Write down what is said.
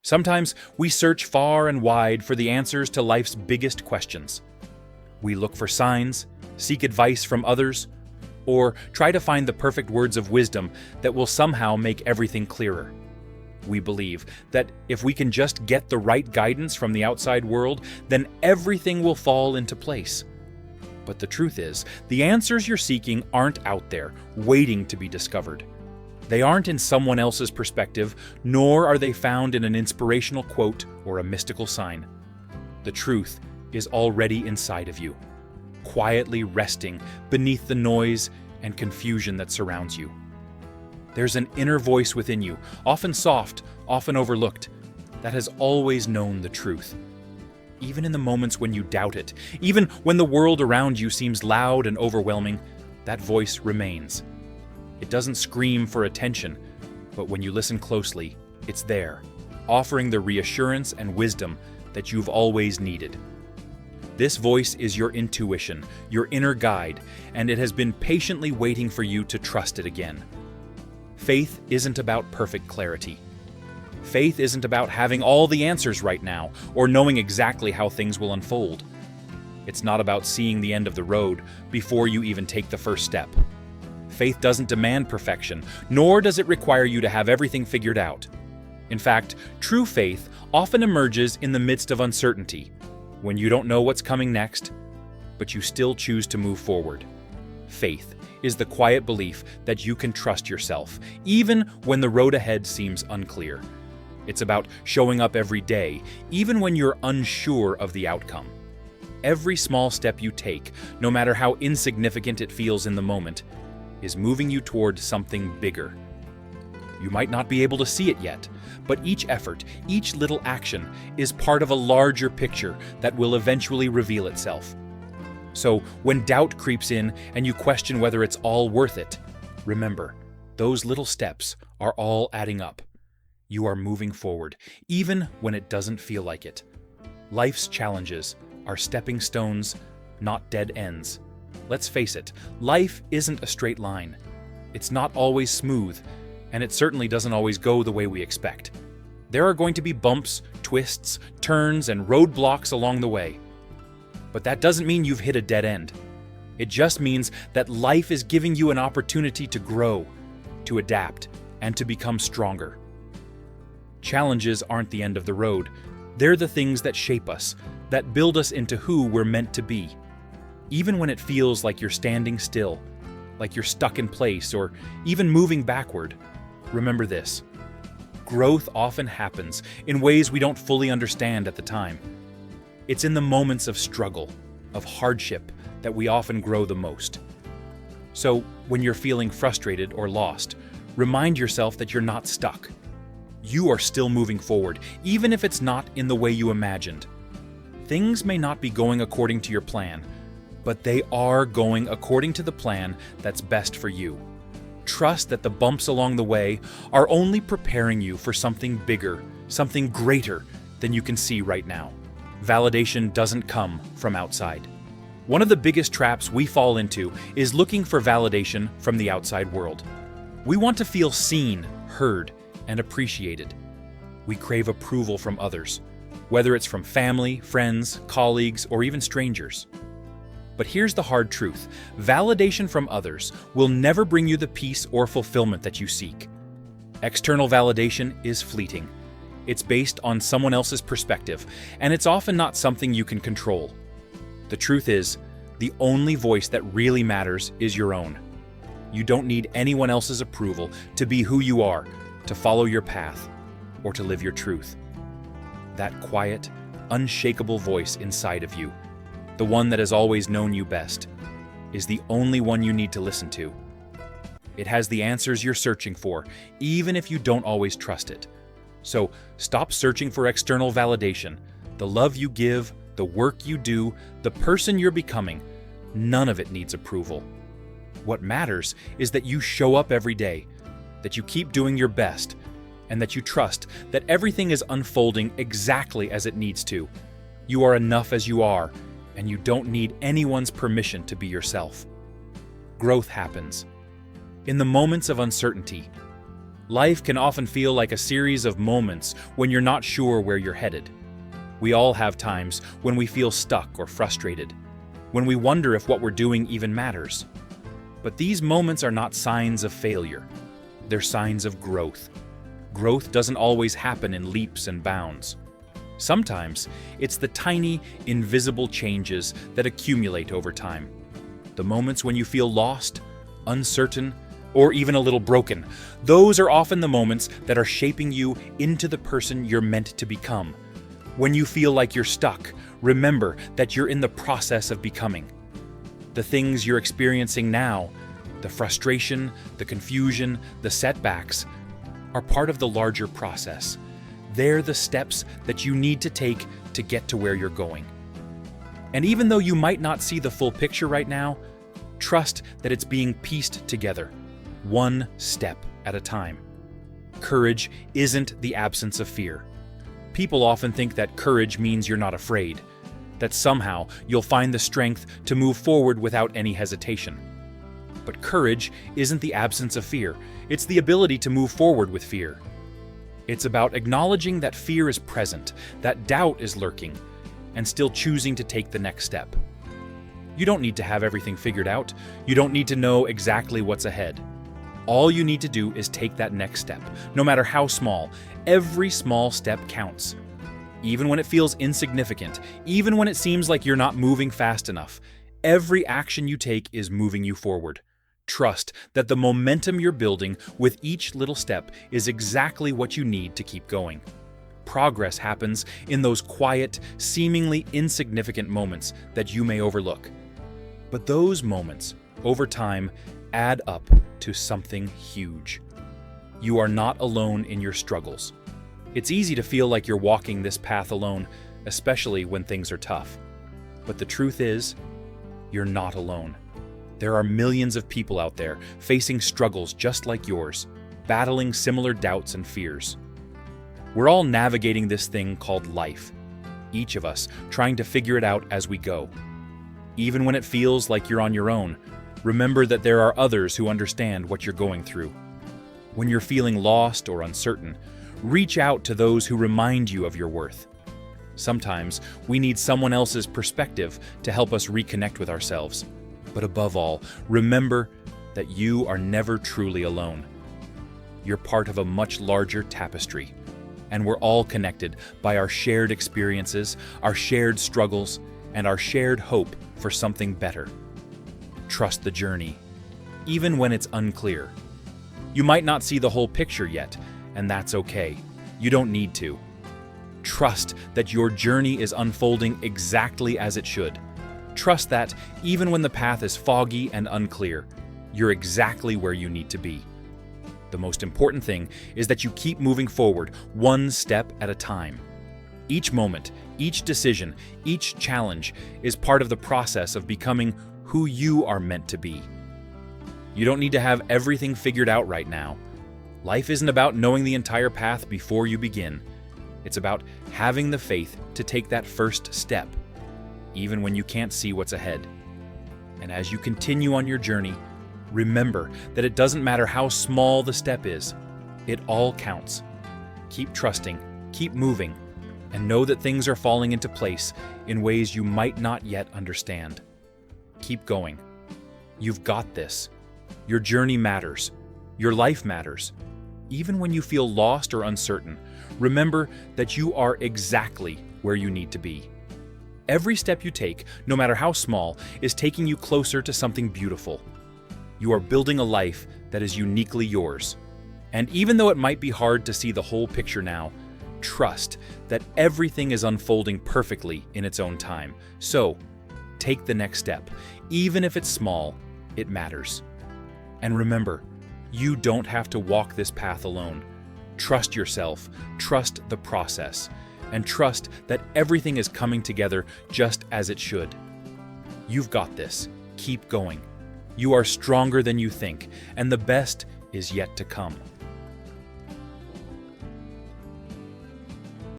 Sometimes we search far and wide for the answers to life's biggest questions. We look for signs, seek advice from others, or try to find the perfect words of wisdom that will somehow make everything clearer. We believe that if we can just get the right guidance from the outside world, then everything will fall into place. But the truth is, the answers you're seeking aren't out there, waiting to be discovered. They aren't in someone else's perspective, nor are they found in an inspirational quote or a mystical sign. The truth is already inside of you, quietly resting beneath the noise and confusion that surrounds you. There's an inner voice within you, often soft, often overlooked, that has always known the truth. Even in the moments when you doubt it, even when the world around you seems loud and overwhelming, that voice remains. It doesn't scream for attention, but when you listen closely, it's there, offering the reassurance and wisdom that you've always needed. This voice is your intuition, your inner guide, and it has been patiently waiting for you to trust it again. Faith isn't about perfect clarity. Faith isn't about having all the answers right now or knowing exactly how things will unfold. It's not about seeing the end of the road before you even take the first step. Faith doesn't demand perfection, nor does it require you to have everything figured out. In fact, true faith often emerges in the midst of uncertainty, when you don't know what's coming next, but you still choose to move forward. Faith is the quiet belief that you can trust yourself, even when the road ahead seems unclear. It's about showing up every day, even when you're unsure of the outcome. Every small step you take, no matter how insignificant it feels in the moment, is moving you toward something bigger. You might not be able to see it yet, but each effort, each little action is part of a larger picture that will eventually reveal itself. So when doubt creeps in and you question whether it's all worth it, remember, those little steps are all adding up. You are moving forward, even when it doesn't feel like it. Life's challenges are stepping stones, not dead ends. Let's face it, life isn't a straight line. It's not always smooth, and it certainly doesn't always go the way we expect. There are going to be bumps, twists, turns, and roadblocks along the way. But that doesn't mean you've hit a dead end. It just means that life is giving you an opportunity to grow, to adapt, and to become stronger. Challenges aren't the end of the road. They're the things that shape us, that build us into who we're meant to be. Even when it feels like you're standing still, like you're stuck in place, or even moving backward, remember this: growth often happens in ways we don't fully understand at the time. It's in the moments of struggle, of hardship, that we often grow the most. So, when you're feeling frustrated or lost, remind yourself that you're not stuck. You are still moving forward, even if it's not in the way you imagined. Things may not be going according to your plan, but they are going according to the plan that's best for you. Trust that the bumps along the way are only preparing you for something bigger, something greater than you can see right now. Validation doesn't come from outside. One of the biggest traps we fall into is looking for validation from the outside world. We want to feel seen, heard, and appreciated. We crave approval from others, whether it's from family, friends, colleagues, or even strangers. But here's the hard truth: validation from others will never bring you the peace or fulfillment that you seek. External validation is fleeting. It's based on someone else's perspective, and it's often not something you can control. The truth is, the only voice that really matters is your own. You don't need anyone else's approval to be who you are, to follow your path, or to live your truth. That quiet, unshakable voice inside of you, the one that has always known you best, is the only one you need to listen to. It has the answers you're searching for, even if you don't always trust it. So stop searching for external validation. The love you give, the work you do, the person you're becoming, none of it needs approval. What matters is that you show up every day, that you keep doing your best, and that you trust that everything is unfolding exactly as it needs to. You are enough as you are, and you don't need anyone's permission to be yourself. Growth happens in the moments of uncertainty, Life can often feel like a series of moments when you're not sure where you're headed. We all have times when we feel stuck or frustrated, when we wonder if what we're doing even matters. But these moments are not signs of failure. They're signs of growth. Growth doesn't always happen in leaps and bounds. Sometimes it's the tiny, invisible changes that accumulate over time. The moments when you feel lost, uncertain, or even a little broken, those are often the moments that are shaping you into the person you're meant to become. When you feel like you're stuck, remember that you're in the process of becoming. The things you're experiencing now, the frustration, the confusion, the setbacks, are part of the larger process. They're the steps that you need to take to get to where you're going. And even though you might not see the full picture right now, trust that it's being pieced together, one step at a time. Courage isn't the absence of fear. People often think that courage means you're not afraid, that somehow you'll find the strength to move forward without any hesitation. But courage isn't the absence of fear, it's the ability to move forward with fear. It's about acknowledging that fear is present, that doubt is lurking, and still choosing to take the next step. You don't need to have everything figured out. You don't need to know exactly what's ahead. All you need to do is take that next step, no matter how small. Every small step counts. Even when it feels insignificant, even when it seems like you're not moving fast enough, every action you take is moving you forward. Trust that the momentum you're building with each little step is exactly what you need to keep going. Progress happens in those quiet, seemingly insignificant moments that you may overlook. But those moments, over time, add up to something huge. You are not alone in your struggles. It's easy to feel like you're walking this path alone, especially when things are tough. But the truth is, you're not alone. There are millions of people out there facing struggles just like yours, battling similar doubts and fears. We're all navigating this thing called life, each of us trying to figure it out as we go. Even when it feels like you're on your own, remember that there are others who understand what you're going through. When you're feeling lost or uncertain, reach out to those who remind you of your worth. Sometimes we need someone else's perspective to help us reconnect with ourselves. But above all, remember that you are never truly alone. You're part of a much larger tapestry, and we're all connected by our shared experiences, our shared struggles, and our shared hope for something better. Trust the journey, even when it's unclear. You might not see the whole picture yet, and that's okay. You don't need to. Trust that your journey is unfolding exactly as it should. Trust that, even when the path is foggy and unclear, you're exactly where you need to be. The most important thing is that you keep moving forward, one step at a time. Each moment, each decision, each challenge is part of the process of becoming who you are meant to be. You don't need to have everything figured out right now. Life isn't about knowing the entire path before you begin. It's about having the faith to take that first step, even when you can't see what's ahead. And as you continue on your journey, remember that it doesn't matter how small the step is, it all counts. Keep trusting, keep moving, and know that things are falling into place in ways you might not yet understand. Keep going. You've got this. Your journey matters. Your life matters. Even when you feel lost or uncertain, remember that you are exactly where you need to be. Every step you take, no matter how small, is taking you closer to something beautiful. You are building a life that is uniquely yours. And even though it might be hard to see the whole picture now, trust that everything is unfolding perfectly in its own time. So, take the next step. Even if it's small, it matters. And remember, you don't have to walk this path alone. Trust yourself, trust the process, and trust that everything is coming together just as it should. You've got this. Keep going. You are stronger than you think, and the best is yet to come.